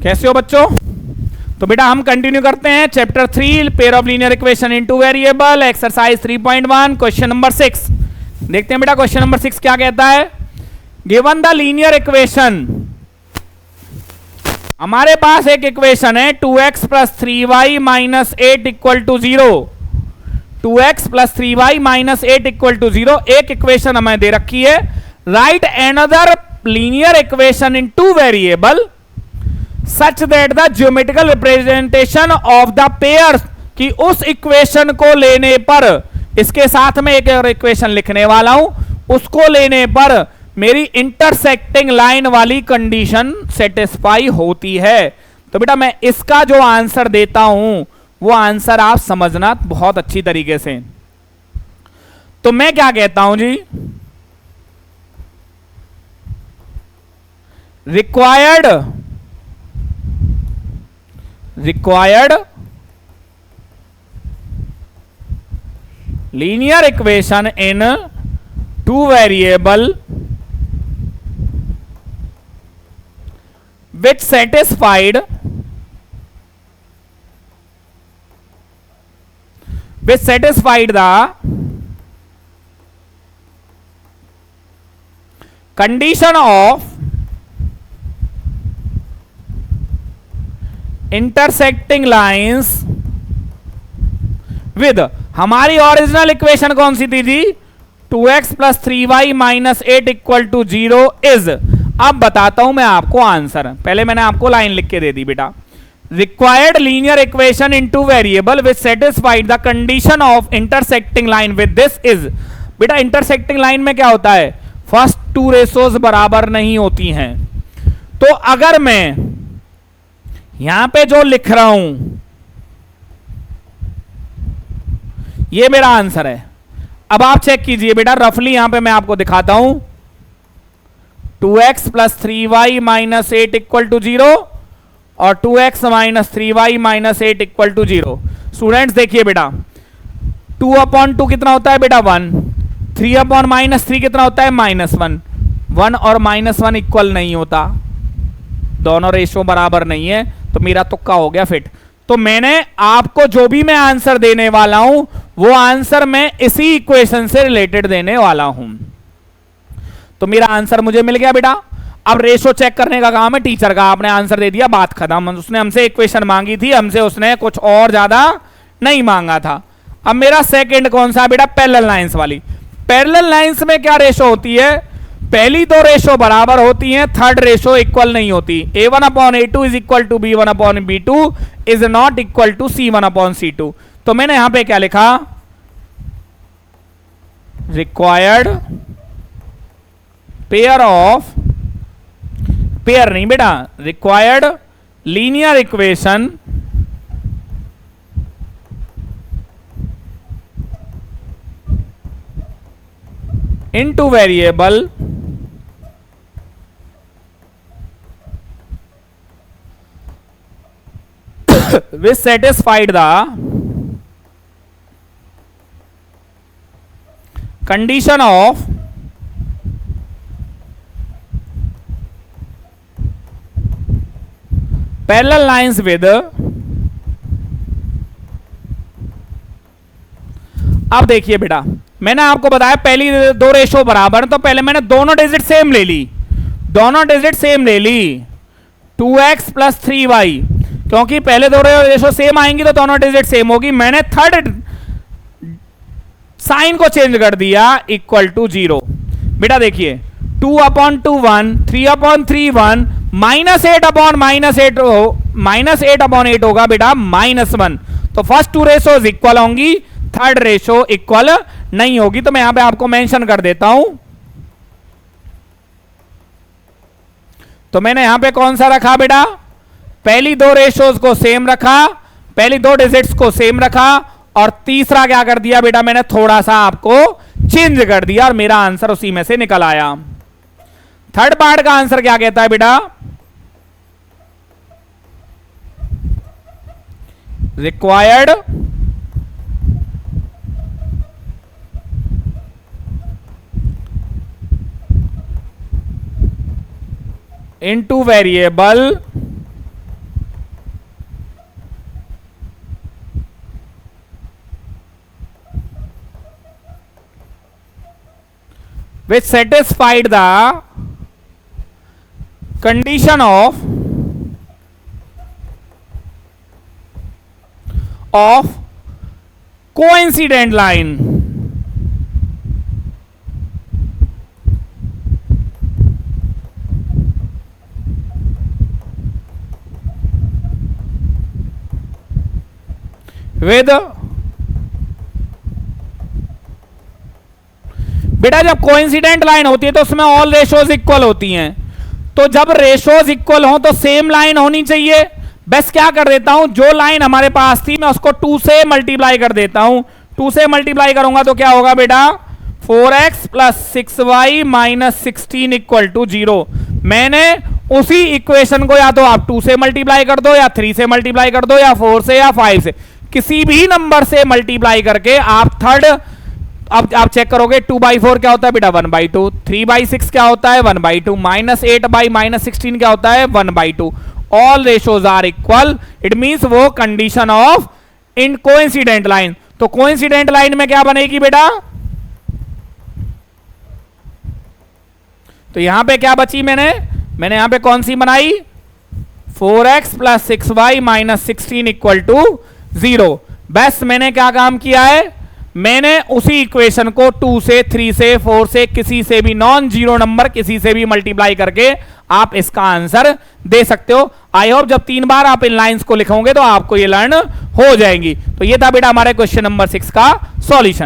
कैसे हो बच्चों? तो बेटा हम कंटिन्यू करते हैं chapter 3 pair of linear equation in two variable exercise 3.1 question number 6। देखते हैं बेटा क्वेश्चन नंबर 6 क्या कहता है। गिवन द लीनियर इक्वेशन, हमारे पास एक इक्वेशन है 2x plus 3y minus 8 equal to 0। 2x plus 3y minus 8 equal to 0 एक इक्वेशन हमें दे रखी है। Right another linear equation in two variable such that the geometrical representation of the pair, कि उस इक्वेशन को लेने पर, इसके साथ में एक और इक्वेशन लिखने वाला हूं, उसको लेने पर मेरी इंटरसेक्टिंग लाइन वाली कंडीशन सेटिस्फाई होती है। तो बेटा मैं इसका जो आंसर देता हूं वो आंसर आप समझना बहुत अच्छी तरीके से। तो मैं क्या कहता हूं जी, required linear equation in two variable which satisfied the condition of intersecting lines with, हमारी ओरिजिनल इक्वेशन कौन सी थी जी, 2x plus 3y minus 8 equal to 0 is. अब बताता हूं मैं आपको आंसर, पहले मैंने आपको लाइन लिख के दे दी बेटा। Required linear equation in two variable which satisfied the condition of intersecting line with this is. बेटा इंटरसेक्टिंग लाइन में क्या होता है, फर्स्ट टू रेशोज बराबर नहीं होती हैं। तो अगर मैं यहां पे जो लिख रहा हूं ये मेरा आंसर है। अब आप चेक कीजिए बेटा, रफली यहां पे मैं आपको दिखाता हूं, 2x plus 3y minus 8 equal to 0 और 2x minus 3y minus 8 equal to 0। Students देखिए बेटा, 2/2 कितना होता है बेटा 1, 3/-3 कितना होता है -1। 1 और -1 इक्वल नहीं होता, दोनों रेशो बराबर नहीं है, तो मेरा तुक्का हो गया फिट। तो मैंने आपको जो भी मैं आंसर देने वाला हूं वो आंसर मैं इसी इक्वेशन से रिलेटेड देने वाला हूं। तो मेरा आंसर मुझे मिल गया बेटा। अब रेशो चेक करने का काम है टीचर का, आपने आंसर दे दिया, बात खत्म। उसने हमसे इक्वेशन मांगी थी, हमसे उसने कुछ और ज्यादा नहीं मांगा था। अब मेरा सेकंड कौन सा बेटा, पैरेलल लाइंस वाली। पैरेलल लाइंस में क्या रेशो होती है, पहली दो रेशो बराबर होती हैं, थर्ड रेशो इक्वल नहीं होती। a1/a2 is equal to b1/b2 is not equal to c1/c2। तो मैंने यहां पे क्या लिखा, रिक्वायर्ड पेयर नहीं बेटा, required linear equation into variable which satisfied the condition of parallel lines with, अब देखिए बेटा, मैंने आपको बताया पहली दो रेशो बराबर, तो पहले मैंने दोनों डिजिट सेम ले ली, 2x प्लस 3y, क्योंकि पहले दो रेशो सेम आएंगी तो दोनों डिजिट सेम होगी। मैंने थर्ड साइन को चेंज कर दिया, इक्वल टू 0। बेटा देखिए 2/2 1, 3/3 1, -8/8 होगा बेटा -1। तो फर्स्ट टू रेशो इक्वल होंगी, थर्ड रेशो इक्वल नहीं होगी। तो मैं यहां पे आपको मेंशन कर देता हूं। तो मैंने यहां पे कौन सा रखा बेटा, पहली दो रेशोज को सेम रखा, पहली दो डिजिट्स को सेम रखा, और तीसरा क्या कर दिया बेटा, मैंने थोड़ा सा आपको चेंज कर दिया और मेरा आंसर उसी में से निकल आया। थर्ड पार्ट का आंसर क्या कहता है बेटा, required into variable which satisfied the condition of coincident line. With बेटा जब कोइंसिडेंट लाइन होती है तो उसमें ऑल रेशोज इक्वल होती हैं, तो जब रेशोज इक्वल हो तो सेम लाइन होनी चाहिए। बस क्या कर देता हूं, जो लाइन हमारे पास थी मैं उसको 2 से मल्टीप्लाई कर देता हूं। 2 से मल्टीप्लाई करूंगा तो क्या होगा बेटा, 4x plus 6y minus 16 equal to 0। मैंने उसी इक्वेशन को या तो आप 2 से मल्टीप्लाई कर दो, या 3 से मल्टीप्लाई कर दो, या 4 से, या 5 से, किसी भी नंबर से मल्टीप्लाई करके आप थर्ड, अब आप चेक करोगे 2/4 क्या होता है बेटा 1/2, 3/6 क्या होता है 1/2, माइनस 8/-16 क्या होता है 1/2। All ratios are equal, it means वो condition of in coincident line. तो कोइंसिडेंट लाइन में क्या बनेगी बेटा, तो यहां पे क्या बची, मैंने यहां पे कौन सी बनाई, 4x plus 6y minus 16 equal to 0। बस मैंने क्या काम किया है, मैंने उसी इक्वेशन को 2 से, 3 से, 4 से, किसी से भी नॉन जीरो नंबर किसी से भी मल्टीप्लाई करके आप इसका आंसर दे सकते हो। आई होप जब 3 बार आप इन लाइंस को लिखोगे तो आपको ये लर्न हो जाएंगी। तो ये था बेटा हमारे क्वेश्चन नंबर 6 का सॉल्यूशन।